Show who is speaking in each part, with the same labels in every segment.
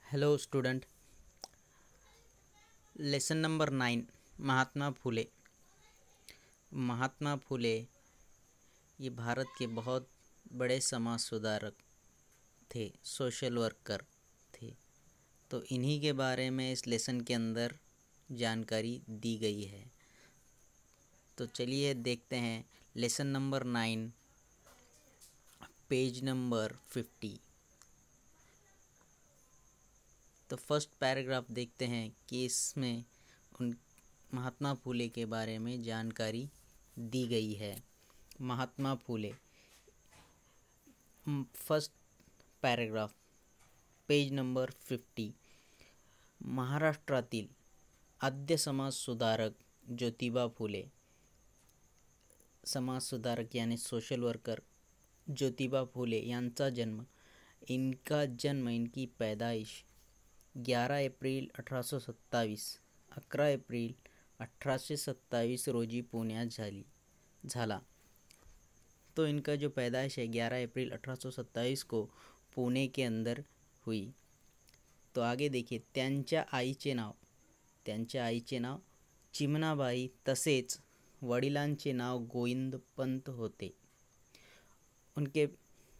Speaker 1: Hello student. Lesson number 9 Mahatma Phule. Mahatma Phule ये भारत के बहुत बड़े समाज सुधारक थे, सोशल वर्कर थे। तो इन्हीं के बारे में इस लेसन के अंदर जानकारी दी गई है। तो चलिए देखते हैं लेसन नंबर 9 पेज नंबर 50। तो फर्स्ट पैराग्राफ देखते हैं कि इसमें उन महात्मा फुले के बारे में जानकारी दी गई है। Mahatma Phule first paragraph page number 50। महाराष्ट्रातील आद्य समाज सुधारक ज्योतिबा फुले। समाज सुधारक यानी सोशल वर्कर ज्योतिबा फुले यांचा जन्म, इनकी पैदाइश 11 एप्रिल 1827 11 एप्रिल 1827 रोजी पुण्यात झाला। तो इनका जो पैदाइश है 11 अप्रैल 1827 को पुणे के अंदर हुई। तो आगे देखिए, त्यांच्या आईचे नाव चिमणाबाई तसेच वडिलांचे नाव गोविंदपंत होते। उनके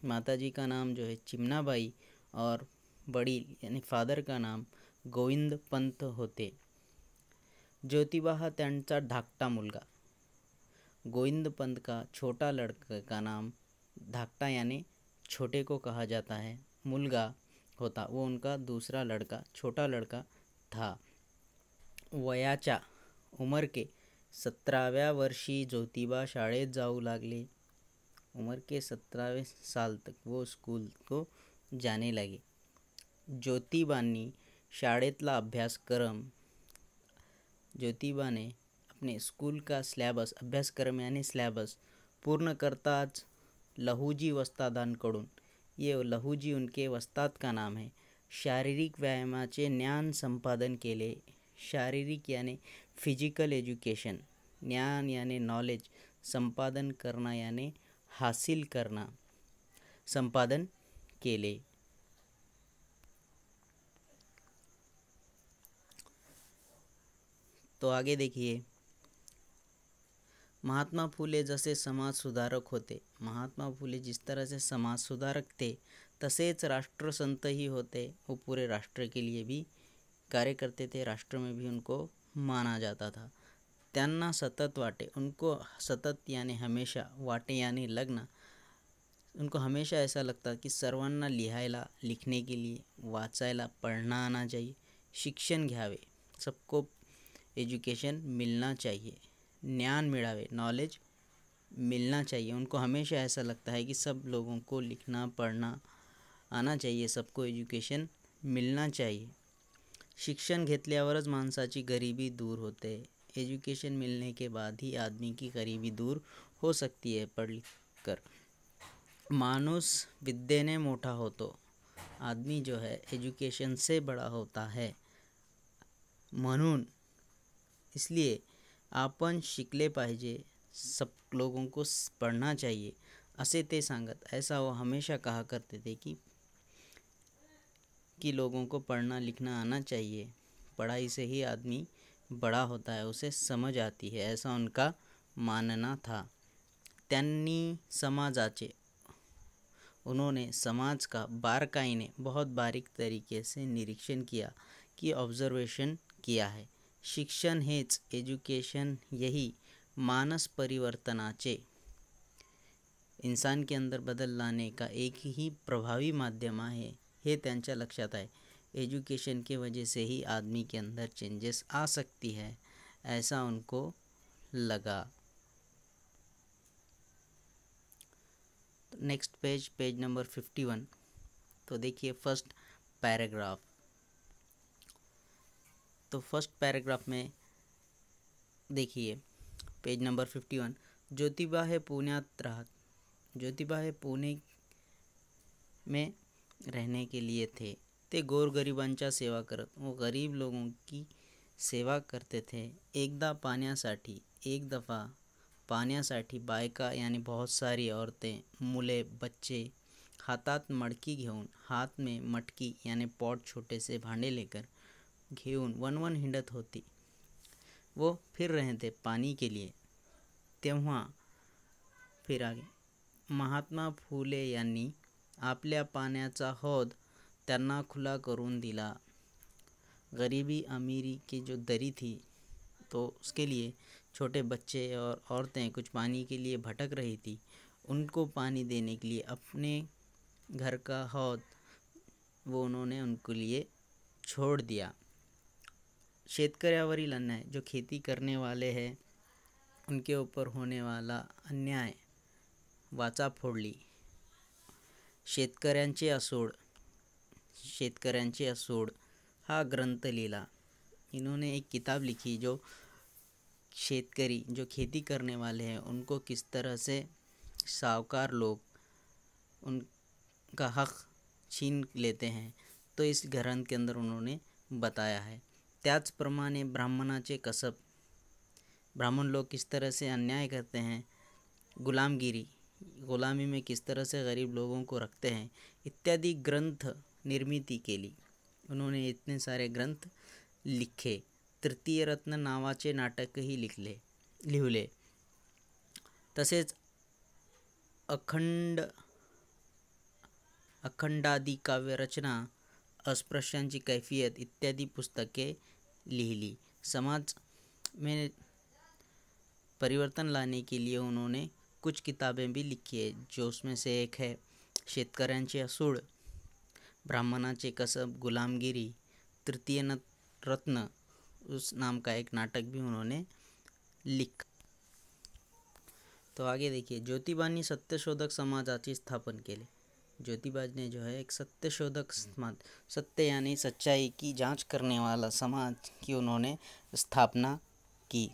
Speaker 1: माताजी का नाम जो है चिमणाबाई और वडील यानी फादर का नाम गोविंदपंत होते। ज्योतिबा हा त्यांचा धाकटा मुलगा। गोविंदपंत का छोटा लड़का का नाम धाकटा यानी छोटे को कहा जाता है, मुलगा होता, वो उनका दूसरा लड़का छोटा लड़का था। वयाच्या उम्र के 17व्या वर्षी ज्योतिबा शाळेत जाऊ लागले। उम्र के 17वें साल तक वो स्कूल को जाने लगे। ज्योतिबांनी शाळेतला ज्योतिबा ने अपने स्कूल का अभ्यासक्रम यानी सिलेबस पूर्ण करताच लहूजी वस्तादांकडून, ये लहूजी उनके वस्ताद का नाम है, शारीरिक व्यायामाचे ज्ञान संपादन केले। शारीरिक यानी फिजिकल एजुकेशन, ज्ञान यानी नॉलेज, संपादन करना यानी हासिल करना, संपादन केले। तो आगे देखिए, महात्मा फुले जैसे समाज सुधारक होते, महात्मा फुले जिस तरह से समाज सुधारक थे तसेच राष्ट्रसंत ही होते। वो पूरे राष्ट्र के लिए भी कार्य करते थे, राष्ट्र में भी उनको माना जाता था। त्यांना सतत वाटे, उनको सतत यानी हमेशा, वाटे यानी लगना, उनको हमेशा ऐसा लगता कि सर्वांना लिहायला, लिखने के लिए, वाचायला, पढ़ना आना चाहिए, शिक्षण घ्यावे, सबको एजुकेशन मिलना चाहिए, ज्ञान मिलावे, नॉलेज मिलना चाहिए। उनको हमेशा ऐसा लगता है कि सब लोगों को लिखना पढ़ना आना चाहिए, सबको एजुकेशन मिलना चाहिए। शिक्षण घेतल्यावरच माणसाची गरिबी दूर होते। एजुकेशन मिलने के बाद ही आदमी की गरीबी दूर हो सकती है पढ़ लिख कर। माणूस विद्येने मोठा होतो, आदमी जो है एजुकेशन से बड़ा होता है। म्हणून इसलिए आपण शिकले पाहिजे, सब लोगों को पढ़ना चाहिए असे ते सांगत। ऐसा वो हमेशा कहा करते थे कि लोगों को पढ़ना लिखना आना चाहिए, पढ़ाई से ही आदमी बड़ा होता है, उसे समझ आती है, ऐसा उनका मानना था। त्यांनी उन्होंने समाज का बारकाईने, बहुत बारीक तरीके से निरीक्षण किया, कि ऑब्जर्वेशन किया है। शिक्षण हेच, एजुकेशन यही मानस परिवर्तनाचे, इंसान के अंदर बदल लाने का एक ही प्रभावी माध्यम है, ये त्यांच्या लक्षात आहे। एजुकेशन के वजह से ही आदमी के अंदर चेंजेस आ सकती है, ऐसा उनको लगा। Next page number 51। तो देखिए फर्स्ट पैराग्राफ। तो फर्स्ट पैराग्राफ में देखिए पेज नंबर 51। ज्योतिबा हे पुणे में रहने के लिए थे। ते गोरगरिबांच्या सेवा करत, वो गरीब लोगों की सेवा करते थे। एक दफ़ा पाण्यासाठी बायका यानी बहुत सारी औरतें, मुले, बच्चे हातात मडकी घेऊन, हात में मटकी यानी पॉट छोटे से भांडे लेकर घेऊन वन हिंडत होती. वो फिर रहे थे पानी के लिए. तेव्हा फिर आगे महात्मा फुले यांनी आपल्या पाण्याचा हौद त्यांना खुला करून दिला. गरीबी अमीरी की जो दरी थी, तो उसके लिए छोटे बच्चे और औरतें कुछ पानी के लिए भटक रही थी. उनको पानी देने के लिए अपने घर का हौद वो उन्होंने उनके लिए छोड़ दिया. शेतकऱ्यावरील अन्याय, जो खेती करने वाले हैं उनके ऊपर होने वाला अन्याय वाचा फोडली. शेतकऱ्यांचे असूड हा ग्रंथ लिहिला. इन्होंने एक किताब लिखी जो शेतकरी, जो खेती करने वाले हैं, उनको किस तरह से साहूकार लोग उनका हक छीन लेते हैं, तो इस ग्रंथ के अंदर उन्होंने बताया है. त्याचप्रमाणे ब्राह्मणाचे कसब, ब्राह्मण लोग किस तरह से अन्याय करते हैं, गुलामी में किस तरह से गरीब लोगों को रखते हैं, इत्यादि ग्रंथ निर्मिती केली. उन्होंने इतने सारे ग्रंथ लिखे. तृतीय रत्न नावाचे नाटकही लिहिले. तसेच अखंडादी काव्यरचना, अस्पृश्यांची कैफियत इत्यादि पुस्तके लिहिली. समाज में परिवर्तन लाने के लिए उन्होंने कुछ किताबें भी लिखी है, जो उसमें से एक है शेतकऱ्यांचे असूड, ब्राह्मणाचे कसब, गुलामगिरी, तृतीय रत्न, उस नाम का एक नाटक भी उन्होंने लिखा. तो आगे देखिए, ज्योतिबांनी सत्यशोधक समाजाची स्थापन केले. ज्योतिबा ने जो है एक सत्यशोधक समाज, सत्य यानी सच्चाई की जांच करने वाला समाज की उन्होंने स्थापना की.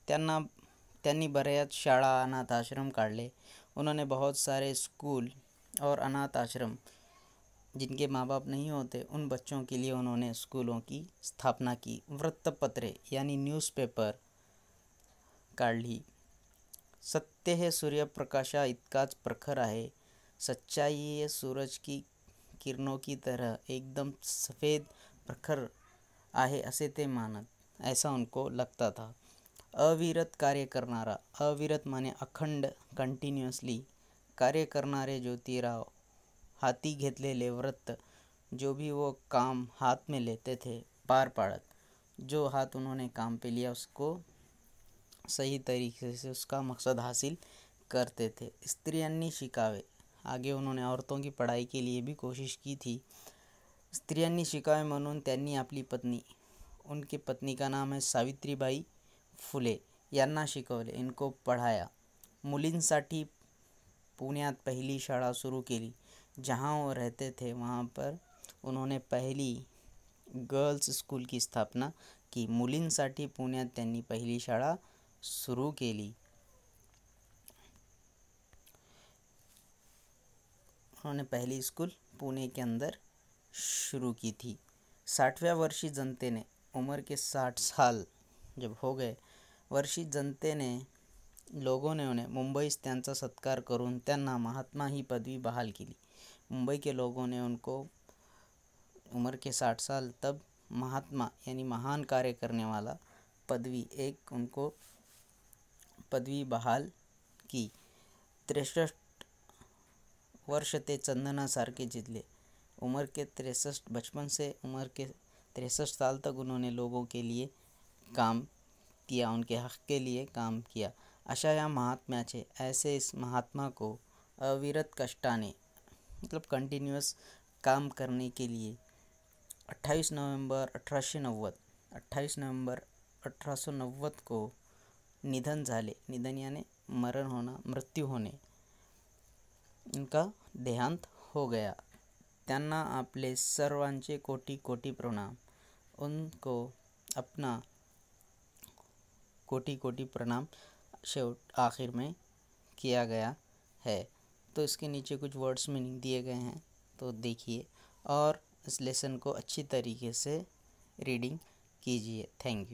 Speaker 1: त्यांनी बऱ्याच शाळा, अनाथ आश्रम काढले. उन्होंने बहुत सारे स्कूल और अनाथ आश्रम, जिनके माँ बाप नहीं होते, उन बच्चों के लिए उन्होंने स्कूलों की स्थापना की. वृत्तपत्रे यानी न्यूज़पेपर काढली. सत्य हे सूर्यप्रकाशा इतकाच प्रखर आहे. सच्चाई ये सूरज की किरणों की तरह एकदम सफ़ेद प्रखर आहे असे ते मानत. ऐसा उनको लगता था. अविरत कार्य करणारा, अविरत माने अखंड, कंटिन्यूअसली कार्य करणारे ज्योतिराव, हाती घेतलेले व्रत, जो भी वो काम हाथ में लेते थे पार पाड़त. जो हाथ उन्होंने काम पे लिया उसको सही तरीके से उसका मकसद हासिल करते थे. स्त्रियांनी शिकावे, आगे उन्होंने औरतों की पढ़ाई के लिए भी कोशिश की थी. स्त्रियांनी शिकावे म्हणून त्यांनी आपली पत्नी, उनकी पत्नी का नाम है सावित्रीबाई फुले, यांना शिकवले, इनको पढ़ाया. मुलींसाठी पुण्यात पहली शाळा शुरू केली. जहाँ वो रहते थे वहाँ पर उन्होंने पहली गर्ल्स स्कूल की स्थापना की. मुलींसाठी पुण्यात त्यांनी पहिली शाळा शुरू केली. उन्होंने पहली स्कूल पुणे के अंदर शुरू की थी. 60व्या वर्षी जनतेने, उम्र के 60 साल जब हो गए वर्षी जनतेने, लोगों ने उन्हें मुंबईस त्यांचा सत्कार करून त्यांना महात्मा ही पदवी बहाल केली. मुंबई के लोगों ने उनको उम्र के 60 साल तब महात्मा यानी महान कार्य करने वाला पदवी, एक उनको पदवी बहाल की. 63 वर्ष ते चंदनासारखे जितले. उम्र के 63, बचपन से उम्र के 63 साल तक उन्होंने लोगों के लिए काम किया, उनके हक के लिए काम किया. अशा या महात्म्याचे, ऐसे इस महात्मा को अविरत कष्टाने, मतलब कंटिन्यूअस काम करने के लिए 28 नवंबर 1890 को निधन झाले. निधन यानी मरण होना, मृत्यु होने, उनका देहांत हो गया. त्यांना आपले सर्वांचे कोटी कोटी प्रणाम. उनको अपना कोटी कोटी प्रणाम आखिर में किया गया है. तो इसके नीचे कुछ वर्ड्स मीनिंग दिए गए हैं, तो देखिए और इस लेसन को अच्छी तरीके से रीडिंग कीजिए. Thank you.